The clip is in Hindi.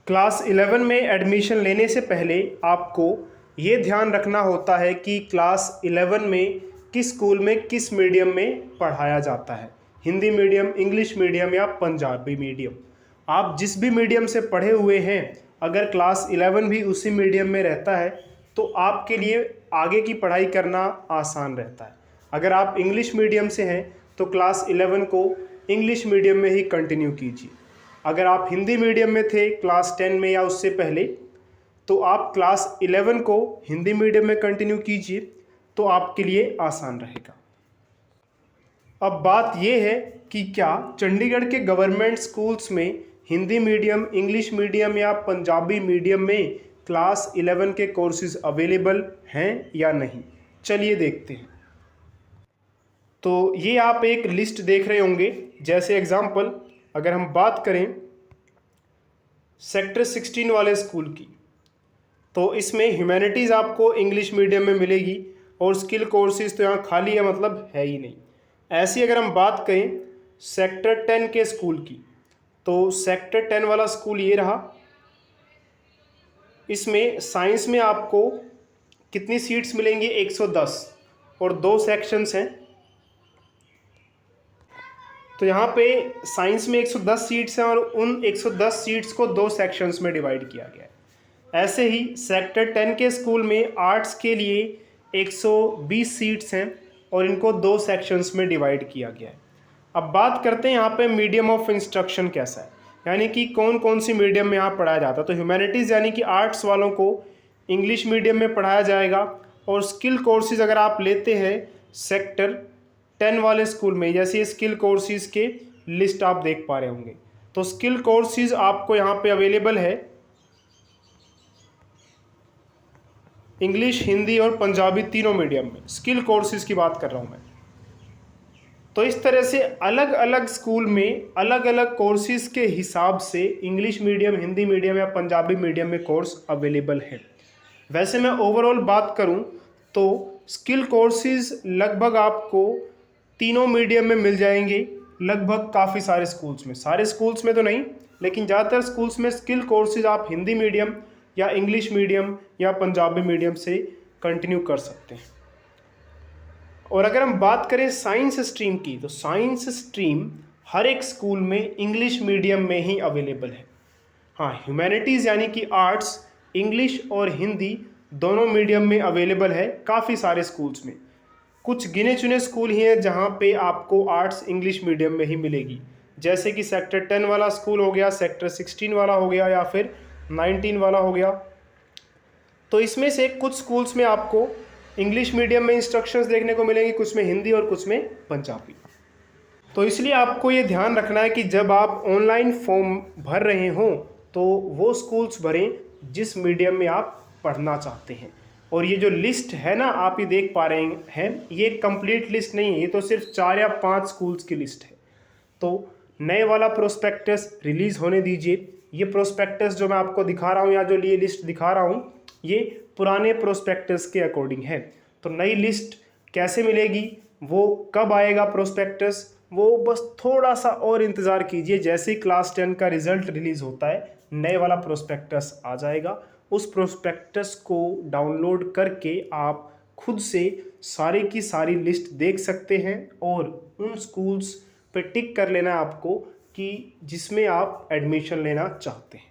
क्लास 11 में एडमिशन लेने से पहले आपको ये ध्यान रखना होता है कि क्लास 11 में किस स्कूल में किस मीडियम में पढ़ाया जाता है, हिंदी मीडियम, इंग्लिश मीडियम या पंजाबी मीडियम। आप जिस भी मीडियम से पढ़े हुए हैं, अगर क्लास 11 भी उसी मीडियम में रहता है तो आपके लिए आगे की पढ़ाई करना आसान रहता है। अगर आप इंग्लिश मीडियम से हैं तो क्लास 11 को इंग्लिश मीडियम में ही कंटिन्यू कीजिए। अगर आप हिंदी मीडियम में थे क्लास 10 में या उससे पहले, तो आप क्लास 11 को हिंदी मीडियम में कंटिन्यू कीजिए, तो आपके लिए आसान रहेगा। अब बात यह है कि क्या चंडीगढ़ के गवर्नमेंट स्कूल्स में हिंदी मीडियम, इंग्लिश मीडियम या पंजाबी मीडियम में क्लास 11 के कोर्सेज अवेलेबल हैं या नहीं, चलिए देखते हैं। तो ये आप एक लिस्ट देख रहे होंगे। जैसे एग्जांपल अगर हम बात करें सेक्टर 16 वाले स्कूल की, तो इसमें ह्यूमैनिटीज़ आपको इंग्लिश मीडियम में मिलेगी और स्किल कोर्सेज तो यहाँ खाली है, मतलब है ही नहीं। ऐसी अगर हम बात करें सेक्टर 10 के स्कूल की, तो सेक्टर 10 वाला स्कूल ये रहा। इसमें साइंस में आपको कितनी सीट्स मिलेंगी? 110 और 2 सेक्शंस हैं। तो यहाँ पे साइंस में 110 सीट्स हैं और उन 110 सीट्स को 2 सेक्शंस में डिवाइड किया गया है। ऐसे ही सेक्टर 10 के स्कूल में आर्ट्स के लिए 120 सीट्स हैं और इनको 2 सेक्शंस में डिवाइड किया गया है। अब बात करते हैं यहाँ पे मीडियम ऑफ इंस्ट्रक्शन कैसा है, यानी कि कौन कौन सी मीडियम में यहाँ पढ़ाया जाता है। तो ह्यूमैनिटीज़ यानी कि आर्ट्स वालों को इंग्लिश मीडियम में पढ़ाया जाएगा और स्किल कोर्सेज अगर आप लेते हैं सेक्टर 10 वाले स्कूल में, जैसे स्किल कोर्सेज के लिस्ट आप देख पा रहे होंगे, तो स्किल कोर्सेज आपको यहाँ पे अवेलेबल है इंग्लिश, हिंदी और पंजाबी तीनों मीडियम में। स्किल कोर्सेज की बात कर रहा हूँ मैं। तो इस तरह से अलग अलग स्कूल में अलग अलग कोर्सेज के हिसाब से इंग्लिश मीडियम, हिंदी मीडियम या पंजाबी मीडियम में कोर्स अवेलेबल है। वैसे मैं ओवरऑल बात करूं तो स्किल कोर्सेज लगभग आपको तीनों मीडियम में मिल जाएंगे, लगभग काफ़ी सारे स्कूल्स में तो नहीं, लेकिन ज़्यादातर स्कूल्स में स्किल कोर्सेज आप हिंदी मीडियम या इंग्लिश मीडियम या पंजाबी मीडियम से कंटिन्यू कर सकते हैं। और अगर हम बात करें साइंस स्ट्रीम की, तो साइंस स्ट्रीम हर एक स्कूल में इंग्लिश मीडियम में ही अवेलेबल है। हाँ, ह्यूमैनिटीज़ यानी कि आर्ट्स इंग्लिश और हिंदी दोनों मीडियम में अवेलेबल है काफ़ी सारे स्कूल्स में। कुछ गिने चुने स्कूल ही हैं जहाँ पे आपको आर्ट्स इंग्लिश मीडियम में ही मिलेगी, जैसे कि सेक्टर 10 वाला स्कूल हो गया, सेक्टर 16 वाला हो गया या फिर 19 वाला हो गया। तो इसमें से कुछ स्कूल्स में आपको इंग्लिश मीडियम में इंस्ट्रक्शंस देखने को मिलेंगी, कुछ में हिंदी और कुछ में पंजाबी। तो इसलिए आपको ये ध्यान रखना है कि जब आप ऑनलाइन फॉर्म भर रहे हों तो वो स्कूल्स भरें जिस मीडियम में आप पढ़ना चाहते हैं। और ये जो लिस्ट है ना, आप ये देख पा रहे हैं, ये कंप्लीट लिस्ट नहीं है, ये तो सिर्फ 4 या 5 स्कूल्स की लिस्ट है। तो नए वाला प्रोस्पेक्टस रिलीज़ होने दीजिए। ये प्रोस्पेक्टस जो मैं आपको दिखा रहा हूँ या जो ये लिस्ट दिखा रहा हूँ, ये पुराने प्रोस्पेक्टस के अकॉर्डिंग है। तो नई लिस्ट कैसे मिलेगी, वो कब आएगा प्रोस्पेक्टस, वो बस थोड़ा सा और इंतज़ार कीजिए। जैसे ही क्लास 10 का रिज़ल्ट रिलीज़ होता है, नए वाला प्रोस्पेक्टस आ जाएगा। उस प्रोस्पेक्टस को डाउनलोड करके आप खुद से सारी की सारी लिस्ट देख सकते हैं और उन स्कूल्स पे टिक कर लेना है आपको कि जिसमें आप एडमिशन लेना चाहते हैं।